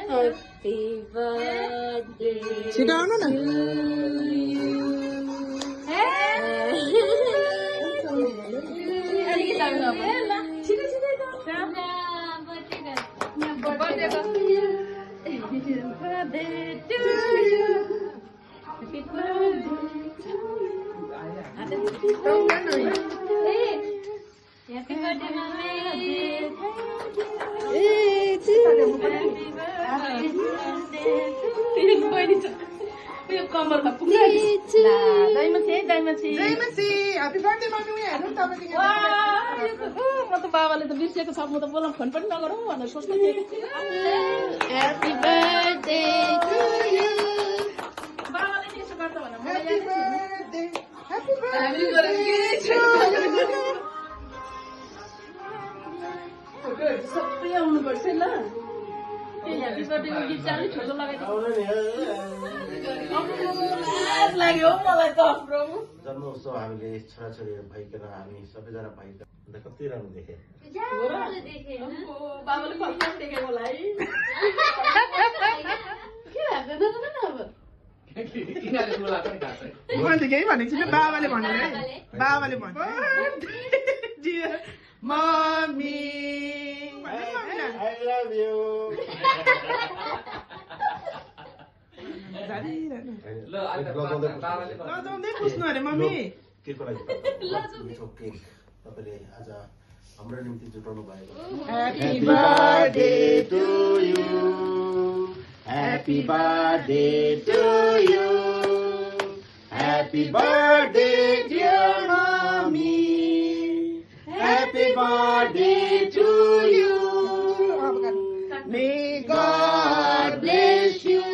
Happy birthday छिटो आउनु न to you. अलिकति आउनु अब छिटो छिटो birthday to you. Happy birthday. Happy birthday, mommy. कम्मरमा पुग्छ Happy birthday मम्मी हेर्नु तपाईले म त बाबाले त बिर्सेको छ म त बोलाउँ फोन पनि नगरौँ भनेर सोच्दै थिएँ Happy birthday to you बाबाले त्यसो गर्छ भनेर मलाई याद birthday happy हामीले गरेको के छ सबै आउनुपर्छ ल ह्याप्पी बर्थडेको गीत चाहिँ अलिक छोटो लगाइदिनु लाग्यो मलाई त जन्म उत्सव हामीले छोराछोरीहरू भइकन हामी सबैजना भइकन अन्त कति राम्रो देखे बाबाले फर्स्ट देखेको होला है के लाग्दैन अब मैले केही भनेको छैन बाबाले भन्नु है बाबाले भन्नु मम्मी I love you लजाउँदै पुस्नु अरे मम्मी केको लागि मिठो केक तपाईँले आज हाम्रो निम्ति जुटाउनु भएको Happy birthday to you Happy birthday to you Happy birthday dear mommy Happy birthday to you May God bless you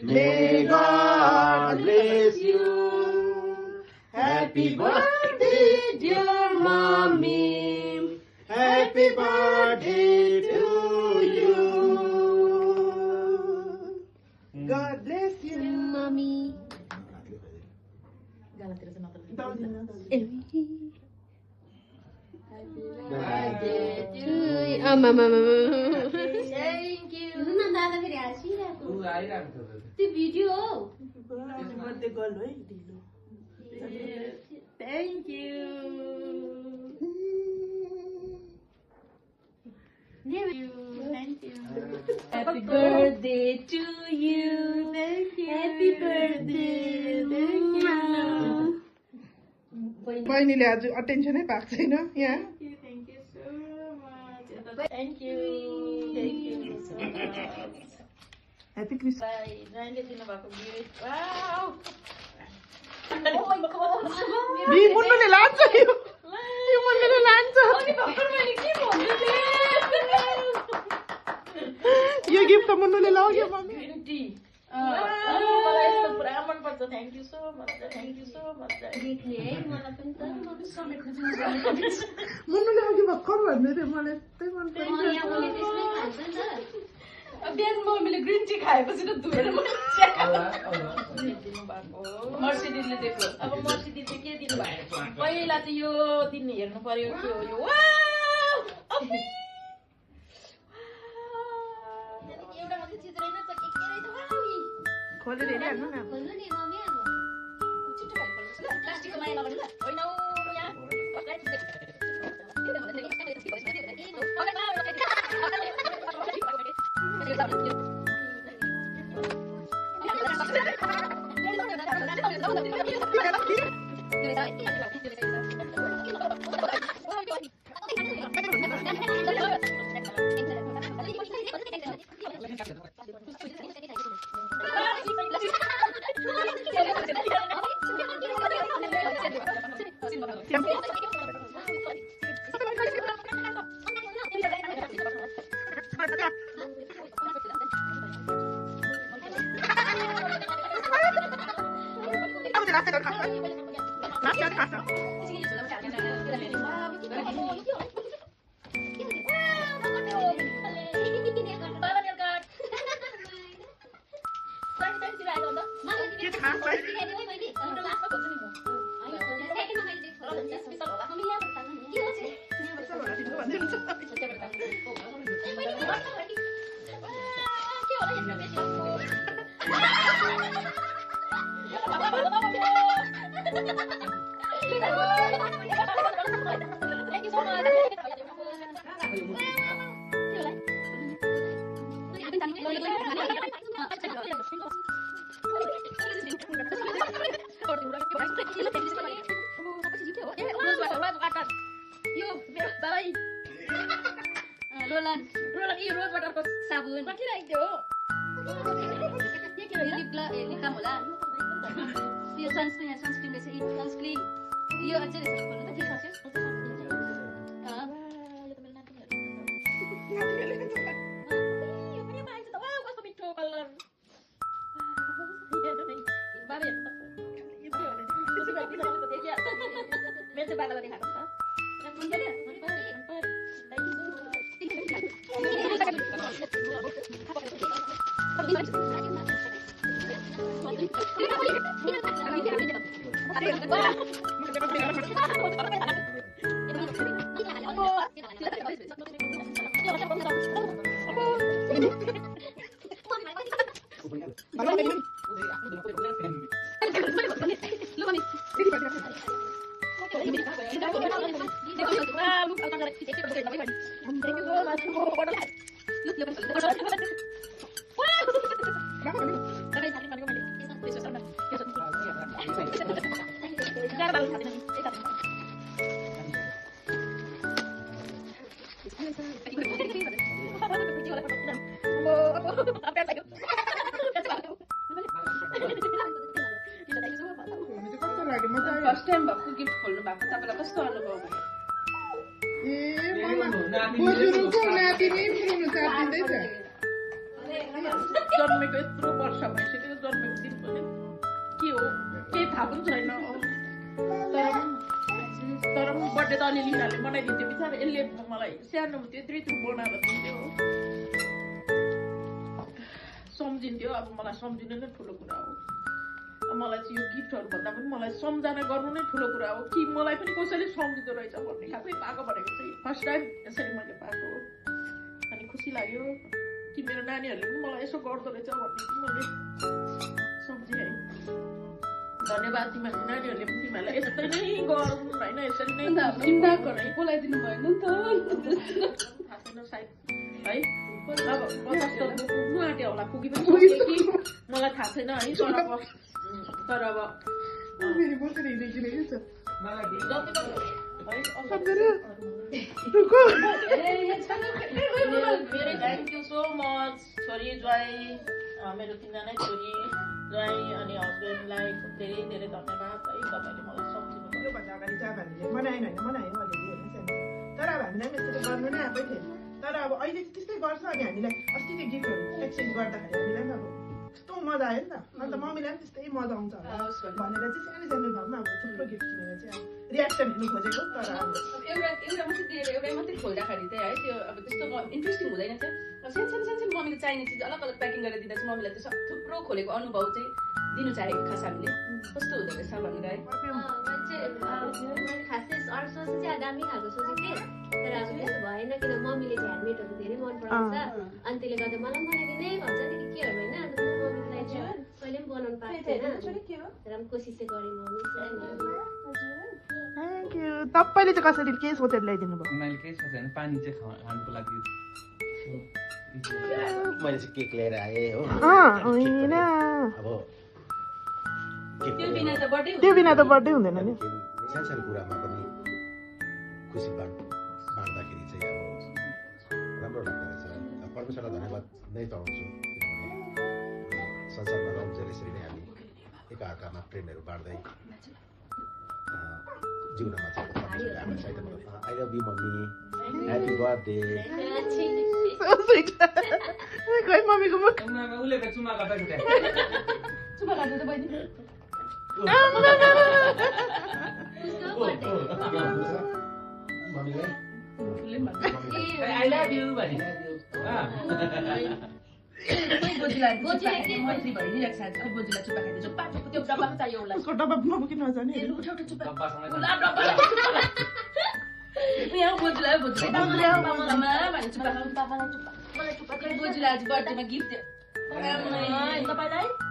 May God bless you Happy birthday dear mommy Happy birthday to you God bless you mummy Thank you. त्यो video हो birthday girl है Thank you. Thank you. Happy birthday to you. Thank you. Happy birthday. Thank you. बहिनीले आज अटेन्सनै पाएको छैन यहाँ Thank you so much. Thank you. Thank you so much. Happy Christmas Bye. Nine दिनुभएको gift. Wow. Oh my God. मुन्नुले लान्छ यो मुन्नुले लान्छ यो गिफ्ट त मुन्नुले लग्यो मम्मी Green tea. मलाई यस्तो पुरा मनपर्छ thank you so much thank you so much मुन्नुले अघि भर्खर भन्दै थियो मलाई त्यही मन पर्छ बिहान मम्मीले ग्रिन टी खाएपछि त धुएर मर्सी दिदीले दिएको अब मर्सी दिदीले के दिनुभयो पहिला त यो दिन हेर्नु पर्यो के हो यो खोलेर हेरिहाल्नु न प्लास्टिकको माया नगर्नु ल होइन रोलन यो रोज वाटरको साबुन के राख्दियो लिप काम होला यो सनस्क्रिन रहेछ सनस्क्रिन यो अझै रहेछ भन्नु त के सक्यो कस्तो मिठो कलर मेरो चाहिँ बाबालाई देखाएको फर्स्ट टाइम भएको गिफ्ट खोल्नु भएको तपाईँलाई कस्तो अनुभव भयो जन्मेको यत्रो वर्ष भइसक्यो जन्मेको दिन पनि के हो केही थाहा पनि छैन तर बर्थडे त अलिअलि यिनीहरूले बनाइदिन्थ्यो बिचारा यसले मलाई सानो त्यत्रै बनाएर दिन्थ्यो सम्झिन्थ्यो अब मलाई सम्झिनु नै ठुलो कुरा हो मलाई चाहिँ यो गिफ्टहरू भन्दा पनि मलाई सम्झना गर्नु नै ठुलो कुरा हो कि मलाई पनि कसैले सम्झिँदो रहेछ भन्ने खालकै पाएको भनेको चाहिँ फर्स्ट टाइम यसरी मैले पाएको हो अनि खुसी लाग्यो कि मेरो नानीहरूले पनि मलाई यसो गर्दो रहेछ भन्ने चाहिँ मैले सम्झेँ धन्यवाद तिमीहरूको नानीहरूले पनि तिमीहरूलाई यस्तै नै गरौँ होइन यसरी नै बोलाइदिनु भएन नि त थाहा छैन सायद है अब 50 त पुग्नु आँट्यो होला पुगी पनि सक्यो कि मलाई थाहा छैन है तर अब very thank you so much छोरी ज्वाइँ मेरो 3 जना छोरी ज्वाइँ अनि हस्बेन्डलाई धेरै धेरै धन्यवाद है तपाईँले मलाई सम्झिनु योभन्दा अगाडि चाहिँ अब हामीले मनाएन होइन मनायौँ अलिअलि होइन तर अब हामीलाई पनि यस्तो गर्नु नै आएकै थिएन तर अब अहिले त्यस्तै गर्छ अनि हामीलाई अस्ति त्यो गिफ्टहरू एक्सचेन्ज गर्दाखेरि हामीलाई पनि अब कस्तो मजा आयो नि त अन्त मम्मीलाई पनि त्यस्तै मजा आउँछ होला भनेर चाहिँ सानो सानो घरमा अब थुप्रो गिफ्ट किनेर चाहिँ अब रियाक्सन हेर्नु खोजेको तर अब एउटा मात्रै दिएर एउटै मात्रै खोल्दाखेरि चाहिँ है त्यो अब त्यस्तो इन्ट्रेस्टिङ हुँदैन चाहिँ सानो सानो मम्मीले चाहिने चिज अलग अलग प्याकिङ गरेर दिँदा चाहिँ मम्मीलाई त्यो थुप्रो खोलेको अनुभव चाहिँ दिनु चाहेको खास हामीले कस्तो हुँदो रहेछ भनेर है खासै अरू सोच्नु चाहिँ दामी खालको सोचेको थिएँ तर अब त्यस्तो भएन किन मम्मीले चाहिँ ह्यान्डमेडहरू धेरै मन पराउँछ अनि त्यसले गर्दा मलाई बनाइदिने भन्छ केटीहरू होइन अन्त मम्मीलाई चाहिँ कहिले पनि बनाउनु पाएको थिएन तर पनि कोसिस चाहिँ गरेँ मम्मी थ्याङ्क यू तपाईँले चाहिँ कसरी के सोचेर ल्याइदिनु भयो मैले केही सोचेन पानी चाहिँ खानुको लागि मैले चाहिँ केक लिएर आएँ हो होइन अब त्यो बिना त बर्थडे हुँदैन नि सानो सानो कुरामा पनि खुसी बाँड्दाखेरि चाहिँ अब राम्रो लाग्दो रहेछ अब परमेश्वरलाई धन्यवाद नै पाउँछु किनभने संसारमा रहन्छ यसरी नै हामी एकअर्कामा प्रेमहरू बाँड्दै जिउनमा चाहिँ परमेश्वरले हामीलाई सहायता गर्नु I love you mummy happy birthday खै मम्मीको मुख उसले त चुमा गर्दा चुमा लाग्यो त बहिनी आई लभ यु भने उसको डब्बामा किन नजाने बोजूलाई आज बर्थडेमा गिफ्ट तपाईँलाई